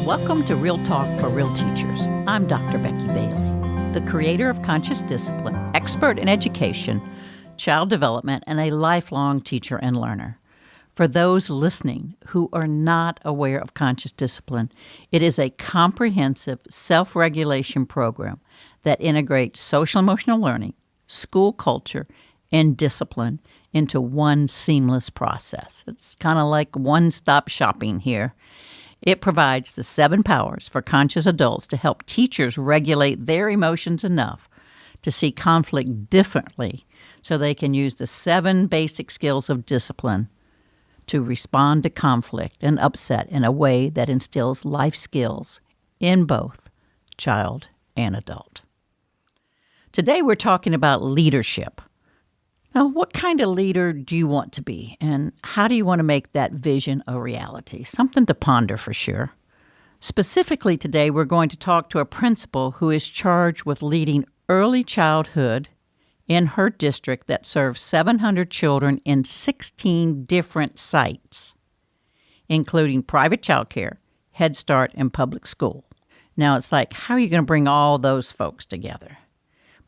Welcome to Real Talk for Real Teachers. I'm Dr. Becky Bailey, the creator of Conscious Discipline, expert in education, child development, and a lifelong teacher and learner. For those listening who are not aware of Conscious Discipline, it is a comprehensive self-regulation program that integrates social-emotional learning, school culture, and discipline into one seamless process. It's kind of like one-stop shopping here. It provides the 7 powers for conscious adults to help teachers regulate their emotions enough to see conflict differently so they can use the 7 basic skills of discipline to respond to conflict and upset in a way that instills life skills in both child and adult. Today we're talking about leadership. Now, what kind of leader do you want to be, and how do you want to make that vision a reality? Something to ponder for sure. Specifically today, we're going to talk to a principal who is charged with leading early childhood in her district that serves 700 children in 16 different sites, including private childcare, Head Start, and public school. Now, it's like, how are you going to bring all those folks together?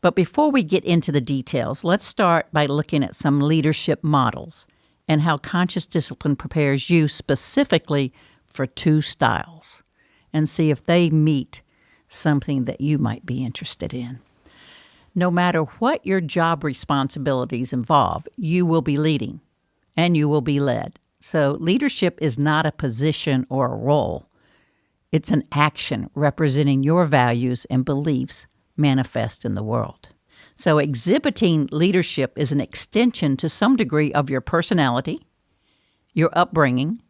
But before we get into the details, let's start by looking at some leadership models and how conscious discipline prepares you specifically for 2 styles and see if they meet something that you might be interested in. No matter what your job responsibilities involve, you will be leading and you will be led. So leadership is not a position or a role. It's an action representing your values and beliefs manifest in the world. So exhibiting leadership is an extension to some degree of your personality, your upbringing,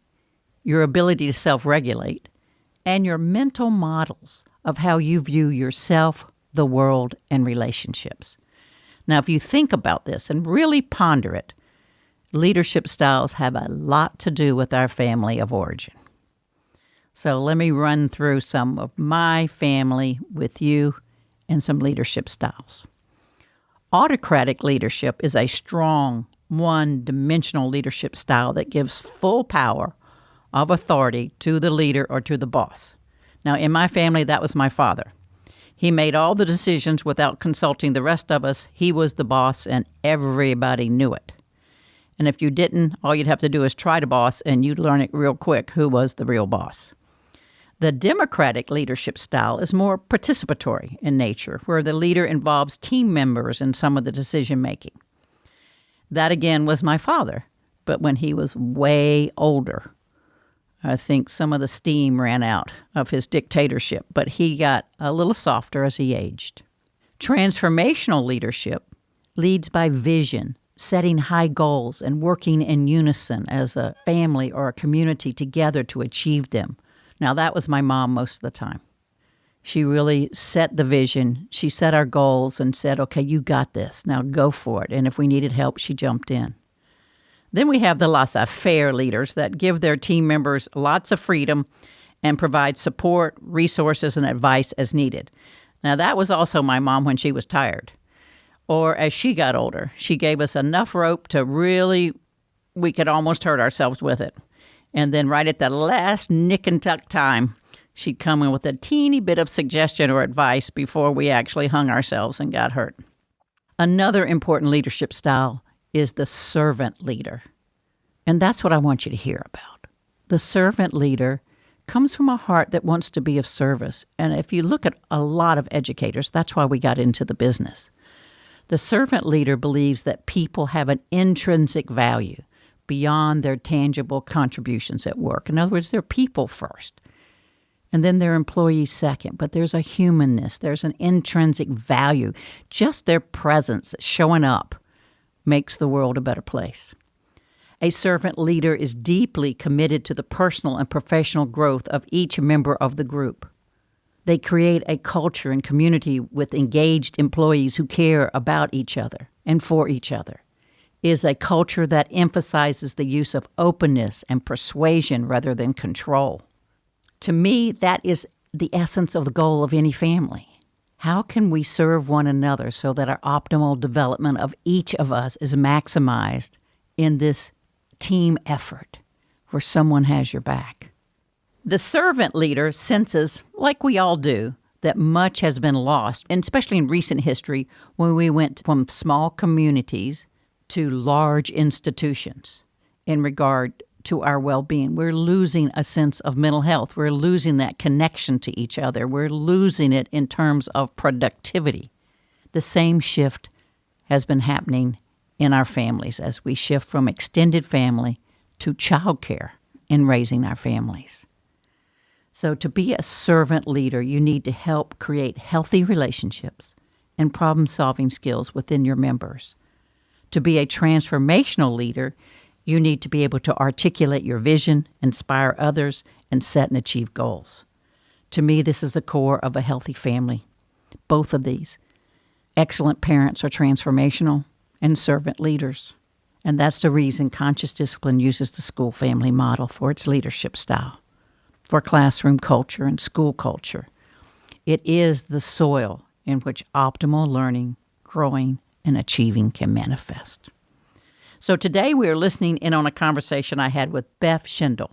your ability to self-regulate, and your mental models of how you view yourself, the world, and relationships. Now, if you think about this and really ponder it, leadership styles have a lot to do with our family of origin. So let me run through some of my family with you and some leadership styles. Autocratic leadership is a strong, one-dimensional leadership style that gives full power of authority to the leader or to the boss. Now, in my family, that was my father. He made all the decisions without consulting the rest of us. He was the boss, and everybody knew it. And if you didn't, all you'd have to do is try to boss, and you'd learn it real quick who was the real boss. The democratic leadership style is more participatory in nature, where the leader involves team members in some of the decision-making. That, again, was my father, but when he was way older, I think some of the steam ran out of his dictatorship, but he got a little softer as he aged. Transformational leadership leads by vision, setting high goals, and working in unison as a family or a community together to achieve them. Now, that was my mom most of the time. She really set the vision. She set our goals and said, okay, you got this. Now go for it. And if we needed help, she jumped in. Then we have the laissez-faire leaders that give their team members lots of freedom and provide support, resources, and advice as needed. Now, that was also my mom when she was tired. Or as she got older, she gave us enough rope to really, we could almost hurt ourselves with it. And then right at the last nick and tuck time, she'd come in with a teeny bit of suggestion or advice before we actually hung ourselves and got hurt. Another important leadership style is the servant leader. And that's what I want you to hear about. The servant leader comes from a heart that wants to be of service. And if you look at a lot of educators, that's why we got into the business. The servant leader believes that people have an intrinsic value beyond their tangible contributions at work. In other words, they're people first, and then their employees second. But there's a humanness, there's an intrinsic value. Just their presence, showing up, makes the world a better place. A servant leader is deeply committed to the personal and professional growth of each member of the group. They create a culture and community with engaged employees who care about each other and for each other. Is a culture that emphasizes the use of openness and persuasion rather than control. To me, that is the essence of the goal of any family. How can we serve one another so that our optimal development of each of us is maximized in this team effort where someone has your back? The servant leader senses, like we all do, that much has been lost, and especially in recent history when we went from small communities to large institutions in regard to our well-being. We're losing a sense of mental health. We're losing that connection to each other. We're losing it in terms of productivity. The same shift has been happening in our families as we shift from extended family to childcare in raising our families. So to be a servant leader, you need to help create healthy relationships and problem-solving skills within your members. To be a transformational leader, you need to be able to articulate your vision, inspire others, and set and achieve goals. To me, this is the core of a healthy family. Both of these. Excellent parents are transformational and servant leaders. And that's the reason Conscious Discipline uses the school family model for its leadership style, for classroom culture and school culture. It is the soil in which optimal learning, growing, and achieving can manifest. So today we are listening in on a conversation I had with Beth Schendel.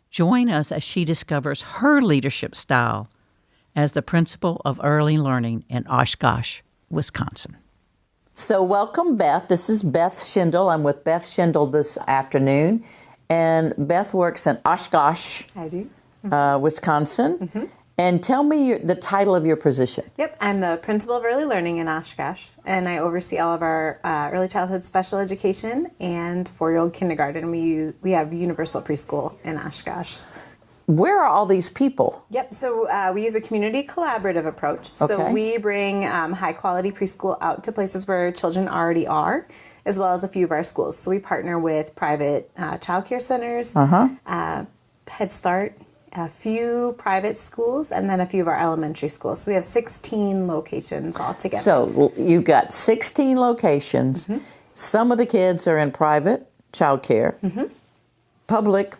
Join us as she discovers her leadership style as the principal of early learning in Oshkosh, Wisconsin. So welcome, Beth. This is Beth Schendel. I'm with Beth Schendel this afternoon. And Beth works in Oshkosh, I do. Wisconsin. Mm-hmm. And tell me the title of your position. Yep, I'm the principal of early learning in Oshkosh, and I oversee all of our early childhood special education and 4-year-old kindergarten. We have universal preschool in Oshkosh. Where are all these people? Yep, so we use a community collaborative approach. Okay. So we bring high-quality preschool out to places where children already are, as well as a few of our schools. So we partner with private child care centers, Head Start, a few private schools, and then a few of our elementary schools. So we have 16 locations altogether. So you've got 16 locations. Mm-hmm. Some of the kids are in private child care, public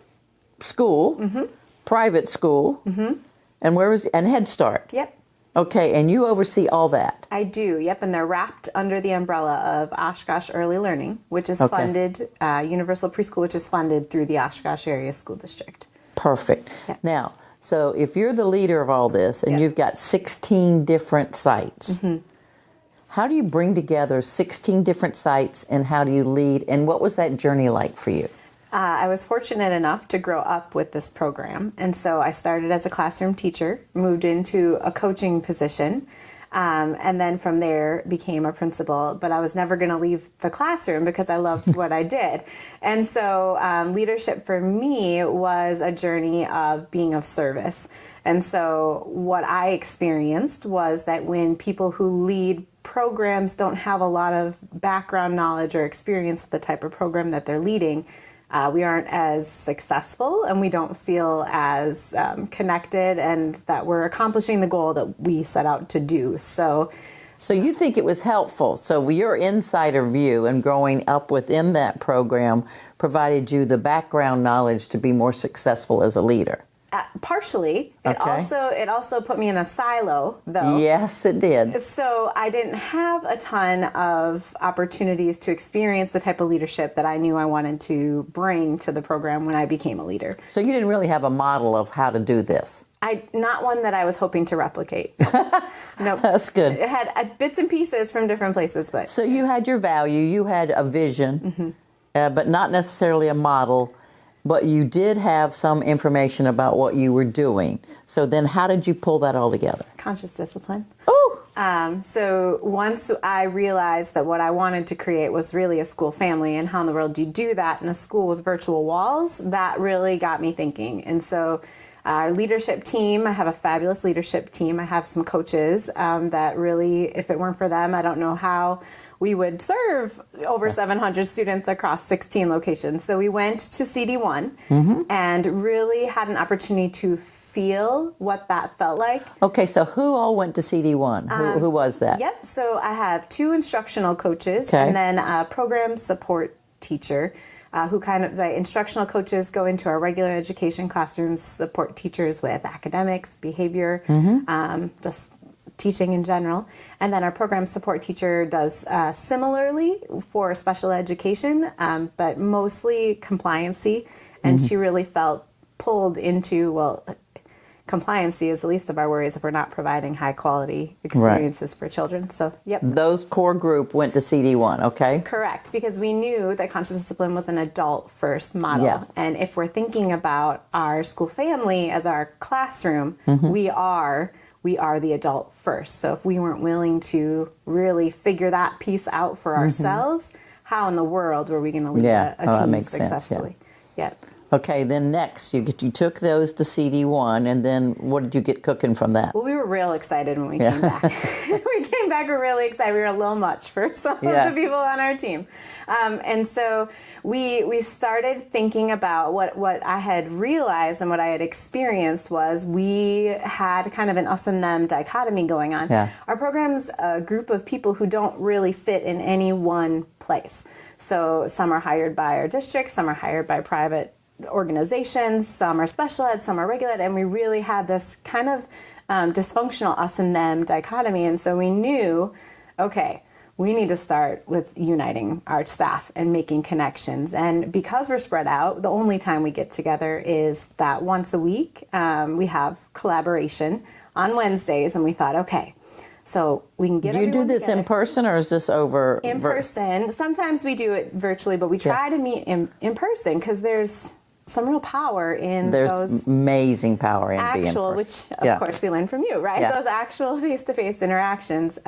school, private school, and Head Start. Yep. Okay, and you oversee all that. I do, yep, and they're wrapped under the umbrella of Oshkosh Early Learning, which is funded, Universal Preschool, which is funded through the Oshkosh Area School District. Perfect. Yep. Now, so if you're the leader of all this and you've got 16 different sites, how do you bring together 16 different sites and how do you lead? And what was that journey like for you? I was fortunate enough to grow up with this program. And so I started as a classroom teacher, moved into a coaching position, and then from there became a principal. But I was never going to leave the classroom because I loved what I did. And so leadership for me was a journey of being of service. And so what I experienced was that when people who lead programs don't have a lot of background knowledge or experience with the type of program that they're leading, we aren't as successful and we don't feel as connected and that we're accomplishing the goal that we set out to do. So you think it was helpful. So your insider view and growing up within that program provided you the background knowledge to be more successful as a leader. Partially. Okay. It also put me in a silo, though. Yes, it did. So I didn't have a ton of opportunities to experience the type of leadership that I knew I wanted to bring to the program when I became a leader. So you didn't really have a model of how to do this. Not one that I was hoping to replicate. No, That's good. It had bits and pieces from different places, but so you had your value, you had a vision, but not necessarily a model. But you did have some information about what you were doing. So then how did you pull that all together? Conscious discipline. Oh! So once I realized that what I wanted to create was really a school family, and how in the world do you do that in a school with virtual walls, that really got me thinking. And so our leadership team, I have a fabulous leadership team. I have some coaches that really, if it weren't for them, I don't know how we would serve over 700 students across 16 locations. So we went to CD1 and really had an opportunity to feel what that felt like. Okay, so who all went to CD1? Who was that? Yep, so I have 2 instructional coaches Okay. and then a program support teacher who kind of, the instructional coaches go into our regular education classrooms, support teachers with academics, behavior, just teaching in general. And then our program support teacher does similarly for special education, but mostly compliancy. And she really felt pulled into, well, compliancy is the least of our worries if we're not providing high quality experiences for children. So, yep. Those core group went to CD1, okay? Correct, because we knew that conscious discipline was an adult first model. Yeah. And if we're thinking about our school family as our classroom, we are the adult first. So if we weren't willing to really figure that piece out for ourselves, how in the world were we going to lead a team successfully? Yeah. Okay, then next, you took those to CD1, and then what did you get cooking from that? Well, we were real excited when we came back. We came back, we were really excited. We were a little much for some of the people on our team. And so we started thinking about what I had realized and what I had experienced was we had kind of an us and them dichotomy going on. Yeah. Our program's a group of people who don't really fit in any one place. So some are hired by our district, some are hired by private organizations, some are special ed, some are regular ed, and we really had this kind of dysfunctional us and them dichotomy. And so we knew, okay, we need to start with uniting our staff and making connections. And because we're spread out, the only time we get together is that once a week. We have collaboration on Wednesdays, and we thought, okay, so we can get Do you do this together. in person, or is this over? In person. Sometimes we do it virtually, but we try to meet in person because there's some real power in those amazing power in being actual, which of course we learned from you, right? Yeah. Those actual face-to-face interactions.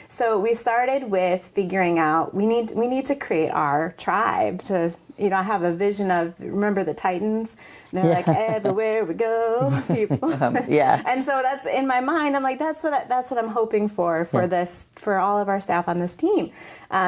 So we started with figuring out we need to create our tribe to. I have a vision of, remember the Titans? And they're like, everywhere we go, people. And so that's in my mind. I'm like, that's what I'm hoping for this, for all of our staff on this team.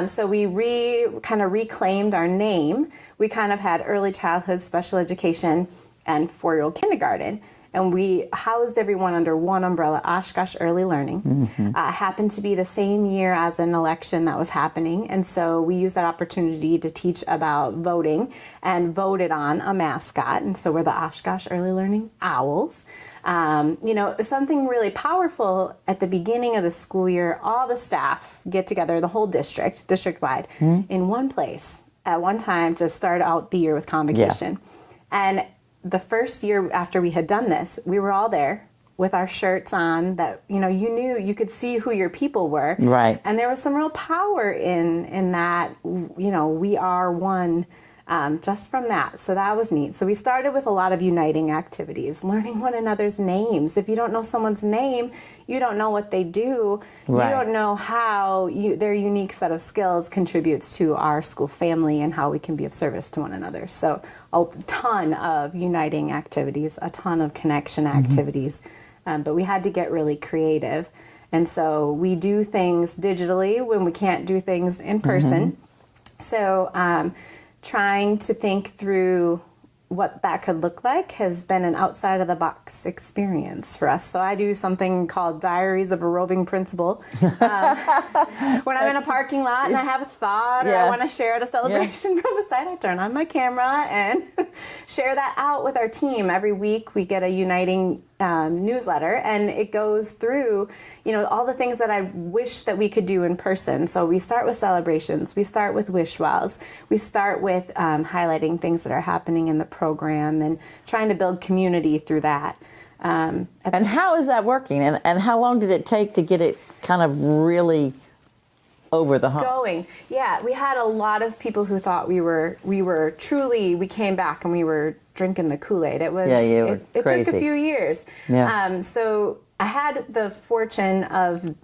So we kind of reclaimed our name. We kind of had early childhood special education and 4-year-old kindergarten. And we housed everyone under one umbrella, Oshkosh Early Learning. Happened to be the same year as an election that was happening. And so we used that opportunity to teach about voting and voted on a mascot. And so we're the Oshkosh Early Learning Owls. Something really powerful at the beginning of the school year, all the staff get together, the whole district-wide, in one place at one time to start out the year with convocation. And the first year after we had done this, we were all there with our shirts on that, you could see who your people were. Right. And there was some real power in that, we are one just from that. So that was neat. So we started with a lot of uniting activities, learning one another's names. If you don't know someone's name, you don't know what they do. Right. You don't know how their unique set of skills contributes to our school family and how we can be of service to one another. So a ton of uniting activities, a ton of connection activities. But we had to get really creative. And so we do things digitally when we can't do things in person. So trying to think through what that could look like has been an outside of the box experience for us. So I do something called Diaries of a Roving Principal. When I'm in a parking lot and I have a thought or I want to share at a celebration from a site, I turn on my camera and share that out with our team. Every week we get a uniting newsletter, and it goes through, all the things that I wish that we could do in person. So we start with celebrations, we start with wish wells, we start with highlighting things that are happening in the program and trying to build community through that. And how is that working? And how long did it take to get it kind of really over the hump? Going. Yeah, we had a lot of people who thought we were truly, we came back and we were drinking the Kool-Aid. It was, it took a few years. Yeah. So I had the fortune of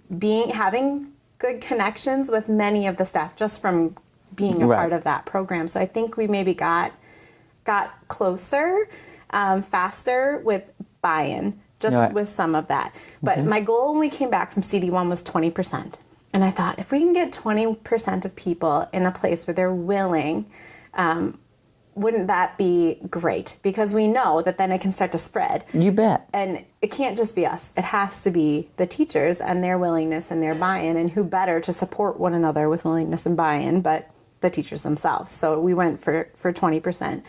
having good connections with many of the staff just from being a part of that program. So I think we maybe got closer, faster with buy-in, just with some of that. But my goal when we came back from CD1 was 20%. And I thought, if we can get 20% of people in a place where they're willing, wouldn't that be great? Because we know that then it can start to spread. You bet. And it can't just be us. It has to be the teachers and their willingness and their buy-in. And who better to support one another with willingness and buy-in but the teachers themselves. So we went for 20%.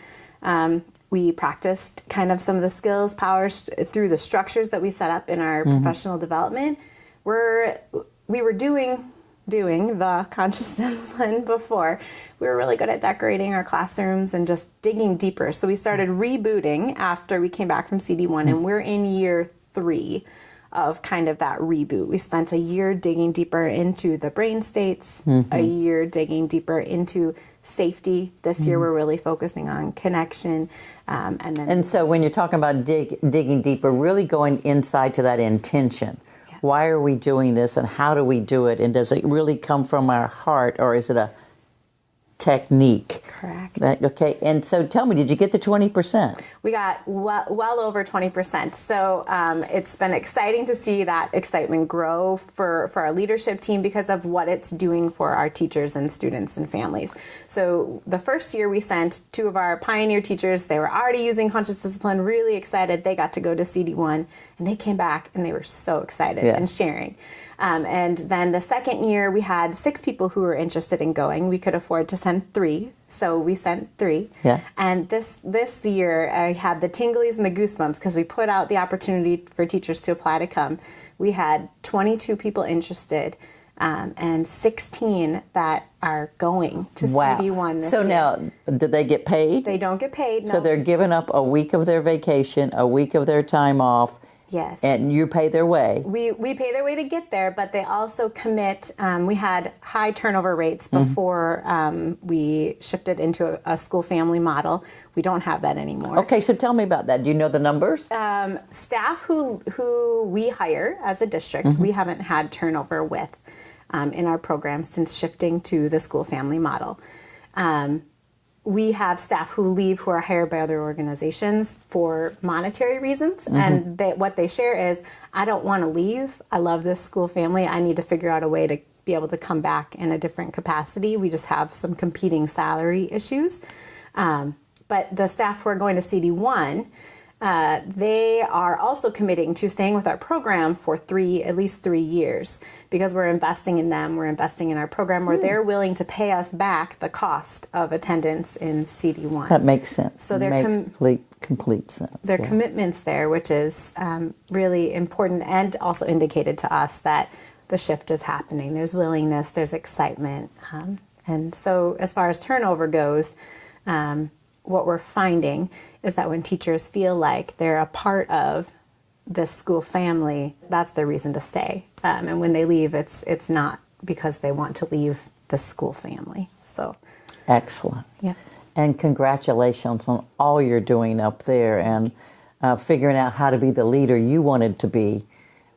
We practiced kind of some of the skills, powers through the structures that we set up in our professional development. We were doing doing the conscious discipline before, we were really good at decorating our classrooms and just digging deeper. So we started rebooting after we came back from CD1, and we're in year 3 of kind of that reboot. We spent a year digging deeper into the brain states, a year digging deeper into safety. This year we're really focusing on connection. And so when you're talking about digging deeper, really going inside to that intention. Yeah. Why are we doing this and how do we do it? And does it really come from our heart or is it a technique? Correct. Okay, and so tell me, did you get the 20%? We got well over 20%. So it's been exciting to see that excitement grow for our leadership team because of what it's doing for our teachers and students and families. So the first year we sent 2 of our pioneer teachers. They were already using conscious discipline, really excited. They got to go to CD1 and they came back and they were so excited and sharing. And then the second year, we had 6 people who were interested in going. We could afford to send 3, so we sent 3. Yeah. And this year, I had the tinglies and the goosebumps because we put out the opportunity for teachers to apply to come. We had 22 people interested and 16 that are going to CD1 this year. So now, do they get paid? They don't get paid, no. So they're giving up a week of their vacation, a week of their time off. Yes. And you pay their way. We pay their way to get there, but they also commit. We had high turnover rates before we shifted into a school family model. We don't have that anymore. Okay, so tell me about that. Do you know the numbers? Staff who we hire as a district, we haven't had turnover with in our program since shifting to the school family model. We have staff who leave who are hired by other organizations for monetary reasons. And what they share is, I don't want to leave. I love this school family. I need to figure out a way to be able to come back in a different capacity. We just have some competing salary issues. But the staff who are going to CD1, they are also committing to staying with our program for at least 3 years, because we're investing in them, we're investing in our program, where they're willing to pay us back the cost of attendance in CD1. That makes sense. So there makes complete sense. There are commitments there, which is really important and also indicated to us that the shift is happening. There's willingness, there's excitement. And so as far as turnover goes, what we're finding is that when teachers feel like they're a part of this school family, that's their reason to stay. And when they leave, it's not because they want to leave the school family. So excellent. Yeah. And congratulations on all you're doing up there and figuring out how to be the leader you wanted to be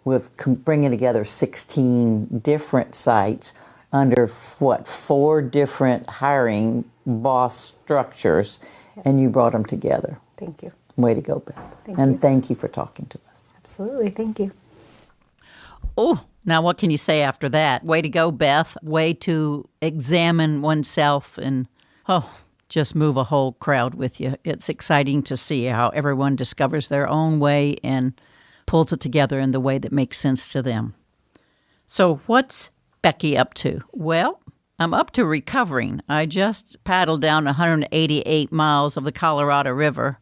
with bringing together 16 different sites under 4 different hiring boss structures, and you brought them together. Thank you. Way to go, Beth. Thank you for talking to us. Absolutely. Thank you. Oh, now what can you say after that? Way to go, Beth. Way to examine oneself and, just move a whole crowd with you. It's exciting to see how everyone discovers their own way and pulls it together in the way that makes sense to them. So what's Becky up to? Well, I'm up to recovering. I just paddled down 188 miles of the Colorado River,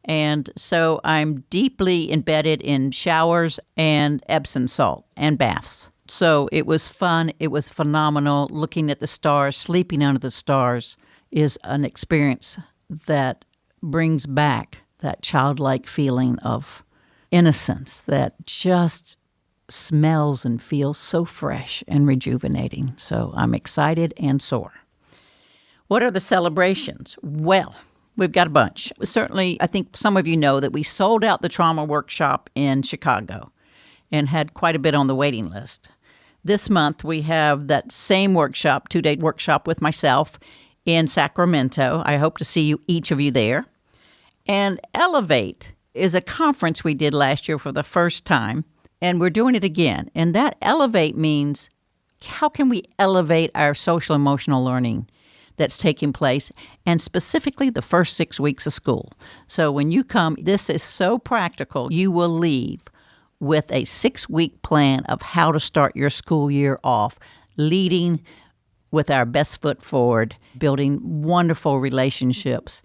and so I'm deeply embedded in showers and Epsom salt and baths. So it was fun. It was phenomenal. Looking at the stars, sleeping under the stars is an experience that brings back that childlike feeling of innocence that just smells and feels so fresh and rejuvenating. So I'm excited and sore. What are the celebrations? Well, we've got a bunch. Certainly, I think some of you know that we sold out the trauma workshop in Chicago and had quite a bit on the waiting list. This month, we have that same workshop, 2-day workshop with myself in Sacramento. I hope to see each of you there. And Elevate is a conference we did last year for the first time, and we're doing it again. And that Elevate means, how can we elevate our social emotional learning that's taking place, and specifically the first 6 weeks of school. So when you come, this is so practical. You will leave with a 6-week plan of how to start your school year off, leading with our best foot forward, building wonderful relationships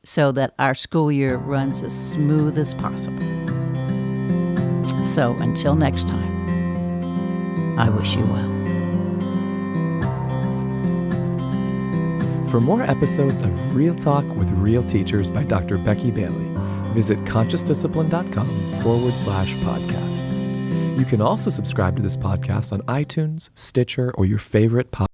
so that our school year runs as smooth as possible. So until next time, I wish you well. For more episodes of Real Talk with Real Teachers by Dr. Becky Bailey, visit consciousdiscipline.com/podcasts. You can also subscribe to this podcast on iTunes, Stitcher, or your favorite podcast